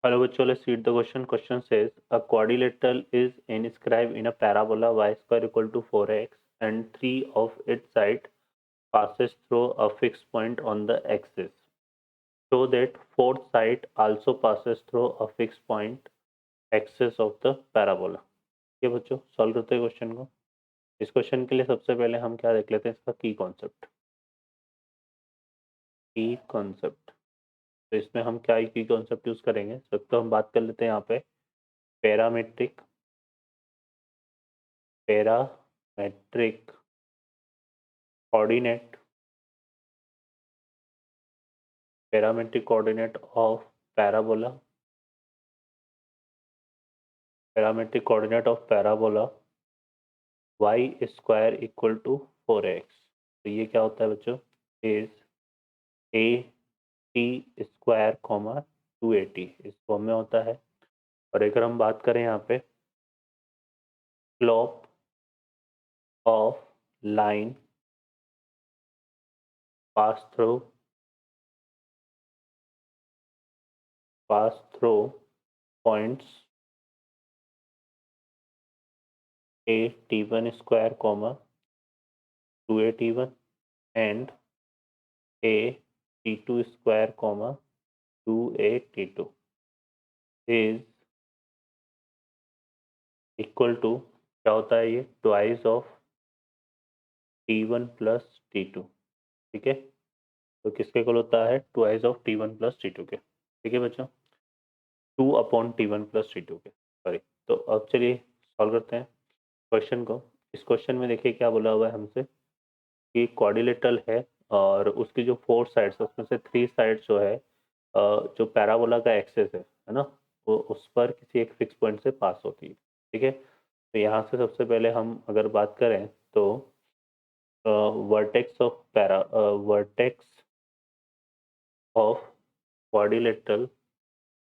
Hello, bachcho, let's read the question. Question says a quadrilateral is inscribed in a parabola y square equal to 4x and three of its sides passes through a fixed point on the axis. So that fourth side also passes through a fixed point axis of the parabola. ये बच्चों solve करते हैं question को। इस question के लिए सबसे पहले हम क्या देख लेते हैं, इसका की कॉन्सेप्ट। की कॉन्सेप्ट तो इसमें हम क्या की कॉन्सेप्ट यूज करेंगे, सब तो हम बात कर लेते हैं यहाँ पे parametric parametric coordinate parametric coordinate of parabola parametric coordinate of parabola y square equal to 4x। तो ये क्या होता है बच्चों, is A T square comma 280 इस फॉर्म में होता है। और अगर हम बात करें यहाँ पे slope of line pass through points A T one square comma 281 and A T two square comma 282 is equal to क्या होता है, ये twice of T1 plus T2। ठीक है, तो किसके इक्वल होता है, twice of T1 plus T2 के। ठीक है बच्चों, 2/T1 प्लस T2 के, सॉरी। तो अब चलिए सॉल्व करते हैं क्वेश्चन को। इस क्वेश्चन में देखिए क्या बोला हुआ है हमसे कि क्वाड्रिलेटरल है और उसकी जो 4 साइड्स है उसमें से 3 साइड्स जो है जो पैराबोला का एक्सेस है ना, वो उस पर किसी एक फिक्स पॉइंट से पास होती है। ठीक है, तो यहाँ से सबसे पहले हम अगर बात करें तो vertex of quadrilateral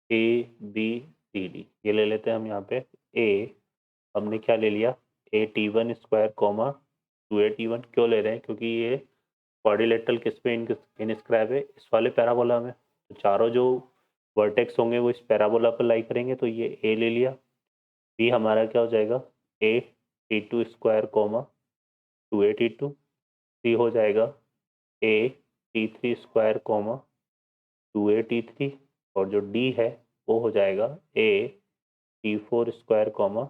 A B C D, ये ले लेते हैं हम यहाँ पे। ए हमने क्या ले लिया, ए T one square comma 2 a T1। क्यों ले रहे हैं, क्योंकि ये क्वाड्रिलेटरल किस पे इनस्क्राइब है, इस वाले पैराबोला में। तो चारों जो वर्टेक्स होंगे वो इस पैराबोला पर लाई करेंगे, तो ये ए ले लिया। बी हमारा क्या हो जाएगा, A T two square comma 2 a T2। C हो जाएगा A T three square comma 2 a T3। और जो डी है वो हो जाएगा A T four square comma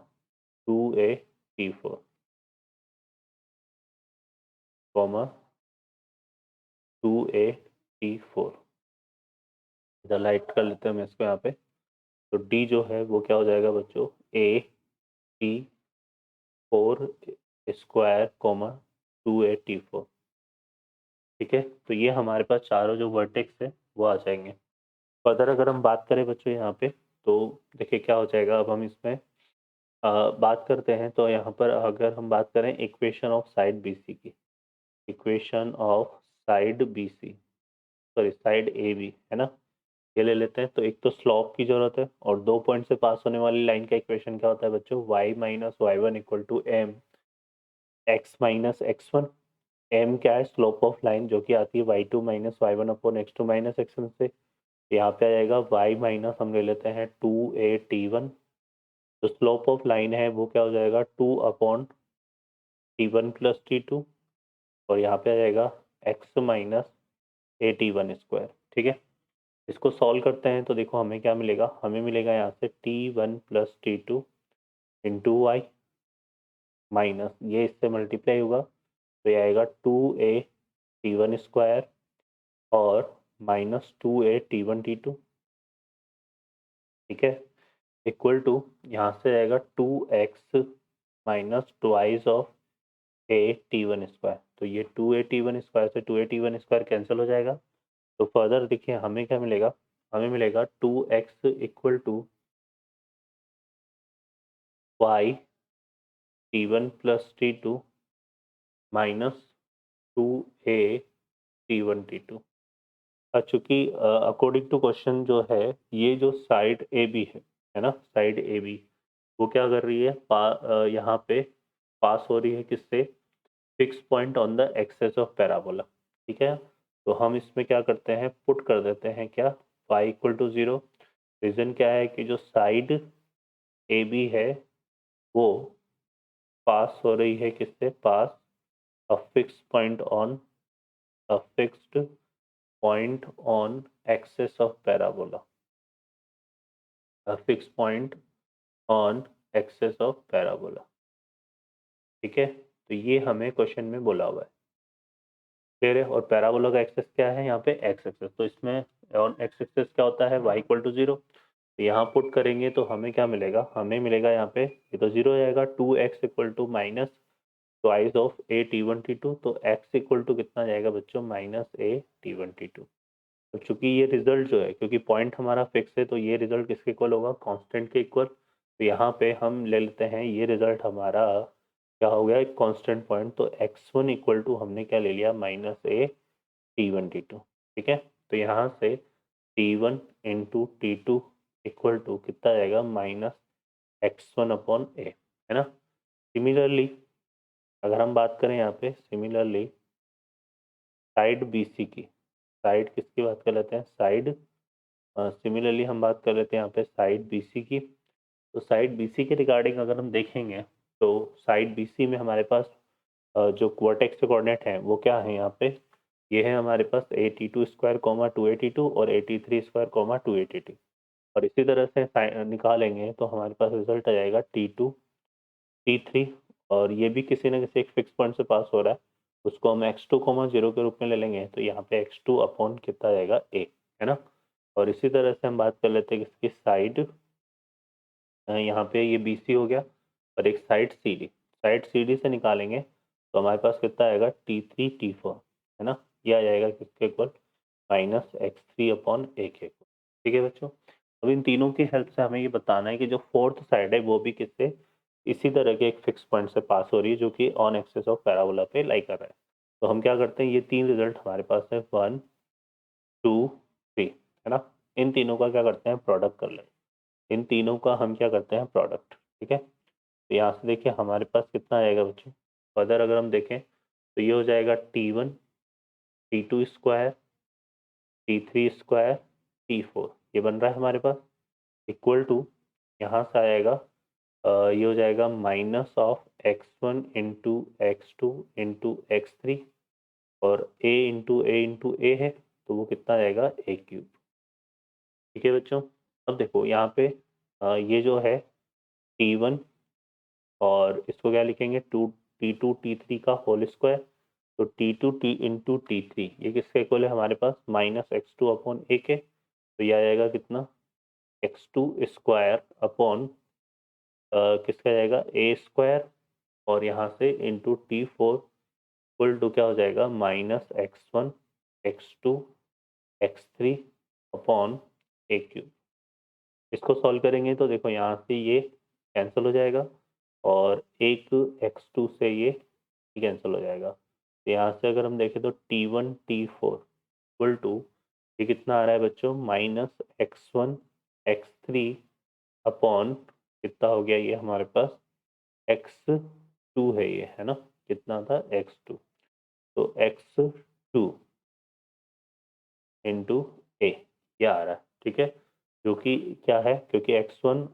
2 a T4 comma 2 a T4। इधर लाइट कर लेते हैं हम इसको यहाँ पे। तो डी जो है वो क्या हो जाएगा बच्चों, A T four square comma 2 a T4। ठीक है, तो ये हमारे पास चारों जो वर्टेक्स है वो आ जाएंगे। फर्दर अगर हम बात करें बच्चों यहाँ पे, तो देखिए क्या हो जाएगा। अब हम इसमें बात करते हैं, तो यहाँ पर अगर हम बात करें equation of side B C की, equation of side B C, sorry side A B है ना, ये ले लेते हैं। तो एक तो स्लॉप की जरूरत है और 2 पॉइंट से पास होने वाली लाइन का इक्वेशन क्या होता है बच्चों, y minus Y one equal to M X minus X one. M क्या है, स्लोप ऑफ लाइन जो कि आती है y2 minus Y one upon x2 minus x1 से। यहाँ पे आ जाएगा y माइनस हम ले लेते हैं 2a T1। जो स्लोप ऑफ लाइन है वो क्या हो जाएगा, 2/T1 प्लस T2। और यहाँ पे आ जाएगा x minus a T1 square. ठीक है, इसको सॉल्व करते हैं तो देखो हमें क्या मिलेगा, हमें मिलेगा यहाँ से T1 plus T2 into Y minus ये इससे मल्टीप्लाई होगा, तो ये आएगा 2a T1 स्क्वायर और माइनस 2a T1 T2। ठीक है, इक्वल टू यहाँ से आएगा 2x minus twice of a T1 square. तो ये 2a T1 स्क्वायर से 2a T1 स्क्वायर कैंसिल हो जाएगा। तो फर्दर देखिए हमें क्या मिलेगा, हमें मिलेगा 2x equal to Y T1 plus T2 minus 2a T1 T2। चूँकि अकॉर्डिंग टू क्वेश्चन जो है, ये जो साइड ए बी है ना, साइड ए बी वो क्या कर रही है, यहाँ पे पास हो रही है किससे, fix point on the axis of parabola. ठीक है, तो हम इसमें क्या करते हैं, पुट कर देते हैं क्या, y इक्वल टू 0। रीजन क्या है कि जो साइड ए बी है वो पास हो रही है किससे, pass a fix point on a fixed point on axis of parabola, a fix point on axis of parabola. ठीक है, तो ये हमें क्वेश्चन में बोला हुआ है, क्लियर है। और पैराबोला का एक्सेस क्या है यहाँ पे, एक्स एक्सेस, तो इसमें ऑन एक्स एक्सेस क्या होता है, y इक्वल टू 0। तो यहाँ पुट करेंगे तो हमें क्या मिलेगा, हमें मिलेगा यहाँ पे ये तो 0 हो जाएगा, 2x equal to minus twice of a t1 t2, तो x इक्वल टू कितना जाएगा बच्चों, माइनस a t1 t2। तो चूंकि ये रिजल्ट जो है, क्योंकि पॉइंट हमारा फिक्स है, तो ये रिजल्ट किसके इक्वल होगा, कांस्टेंट के इक्वल। तो यहाँ पे हम ले लेते हैं ये रिजल्ट हमारा क्या हो गया, एक कांस्टेंट पॉइंट, तो x1 इक्वल टू हमने क्या ले लिया, माइनस a t1 t2। ठीक है, तो यहाँ से t1 into T two equal to कितना जाएगा, माइनस x1 अपॉन a, है ना। सिमिलरली अगर हम बात करें यहाँ पे, सिमिलरली साइड BC की, साइड किसकी बात कर लेते हैं, साइड सिमिलरली हम बात कर लेते हैं यहाँ पे साइड BC की। तो साइड BC के रिगार्डिंग अगर हम देखेंगे तो साइड BC में हमारे पास जो वर्टेक्स के कोऑर्डिनेट हैं वो क्या है यहाँ पे, ये है हमारे पास 82 स्क्वायर कोमा 282 और 83 स्क्वायर कोमा 282। और इसी तरह से निकालेंगे तो हमारे पास रिजल्ट आ जाएगा T2 T3, और ये भी किसी न किसी एक फिक्स पॉइंट से पास हो रहा है, उसको हम x2 0 के रूप में ले लेंगे, तो यहाँ पे x2 अपॉन कितना जाएगा a, है ना। और इसी तरह से हम बात कर लेते हैं कि इसकी साइड, यहाँ पे ये BC हो गया, और एक साइड CD से निकालेंगे तो हमारे पास कितना आएगा, T3 T4, है ना। ये आ जाएगा किसके equal, minus x3 upon a के इक्वल। ठीक है बच्चों, अब इन तीनों की हेल्प से हमें ये बताना है कि जो फोर्थ साइड है वो भी किससे, इसी तरह के एक फिक्स पॉइंट से पास हो रही है जो कि ऑन एक्सेस ऑफ पैराबोला पे लाई कर रहा है। तो हम क्या करते हैं, ये तीन रिजल्ट हमारे पास है 1 2 3, है ना। इन तीनों का क्या करते हैं, प्रोडक्ट कर लें, इन तीनों का हम क्या करते हैं, प्रोडक्ट। ठीक है, तो यहाँ से देखिए हमारे पास कितना आएगा बच्चों, फर्दर अगर हम देखें तो ये हो जाएगा T1 T2 square T3 square T4, ये बन रहा है हमारे पास, इक्वल टू यहाँ से आएगा ये हो जाएगा minus of x1 into x2 into x3, और a है तो वो कितना आएगा, a क्यूब। ठीक है बच्चों, अब देखो यहाँ पे ये जो है T1, और इसको क्या लिखेंगे, T2 T3 का होल स्क्वायर, तो T2 T इंटू T3 ये किसके इक्वल है हमारे पास, माइनस x2 अपॉन a के, तो ये आ जाएगा कितना, x2 स्क्वायर अपॉन किसका जाएगा, a स्क्वायर, और यहाँ से इंटू T4 इक्वल टू क्या हो जाएगा, minus x1 x2 x3 upon a cube. इसको सॉल्व करेंगे तो देखो यहाँ से ये कैंसिल हो जाएगा, और एक x2 से ये कैंसिल हो जाएगा। तो यहाँ से अगर हम देखें तो T1 T4 इक्वल टू ये कितना आ रहा है बच्चों, माइनस x1 x3 अपॉन कितना हो गया ये हमारे पास, x2 है ये, है ना, कितना था x2, तो x2 इंटू a ये आ रहा है। ठीक है, जो कि क्या है, क्योंकि x1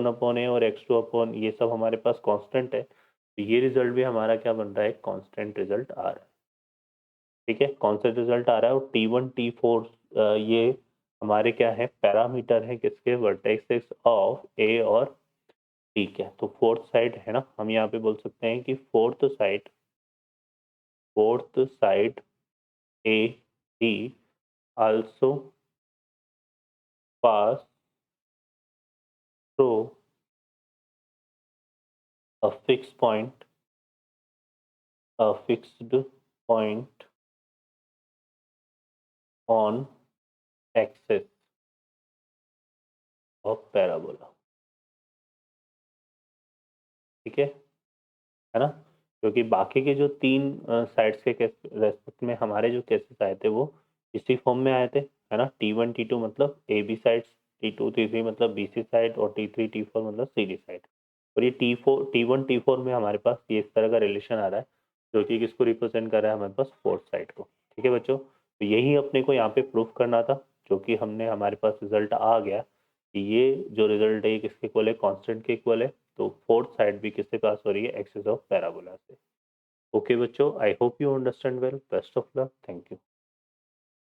अपॉन a और x2 अपॉन ये सब हमारे पास कांस्टेंट है, तो ये रिजल्ट भी हमारा क्या बन रहा है, कांस्टेंट रिजल्ट आ रहा है। ठीक है, कांस्टेंट रिजल्ट आ रहा है, और T1 T4 ये हमारे क्या है, पैरामीटर है किसके, वर्टेक्सेस ऑफ a और ठीक है। तो फोर्थ साइड है ना, हम यहाँ पे बोल सकते हैं कि fourth side A D also pass through a fixed point a fixed point on axis of parabola। ठीक है ना, क्योंकि बाकी के जो तीन साइड्स के रेस्पेक्ट में हमारे जो केसेस आए थे वो इसी फॉर्म में आए थे, है ना। T1 T2 मतलब A B side, T2 T3 मतलब BC साइड, और T3 T4 मतलब CD साइड। और ये T1 T4 में हमारे पास ये इस तरह का रिलेशन आ रहा है जो कि किसको रिप्रेजेंट कर रहा है, हमारे पास फोर्थ साइड को। ठीक है बच्चों, तो यही अपने को यहाँ पे प्रूफ करना था। जो कि हमने हमारे पास रिजल्ट आ गया कि ये जो रिजल्ट है ये किसके इक्वल है, कांस्टेंट के इक्वल है। तो फोर्थ साइड भी किससे पास हो रही है, एक्सिस ऑफ पैराबोला से। ओके बच्चों, I hope you understand well. Best of luck, thank you.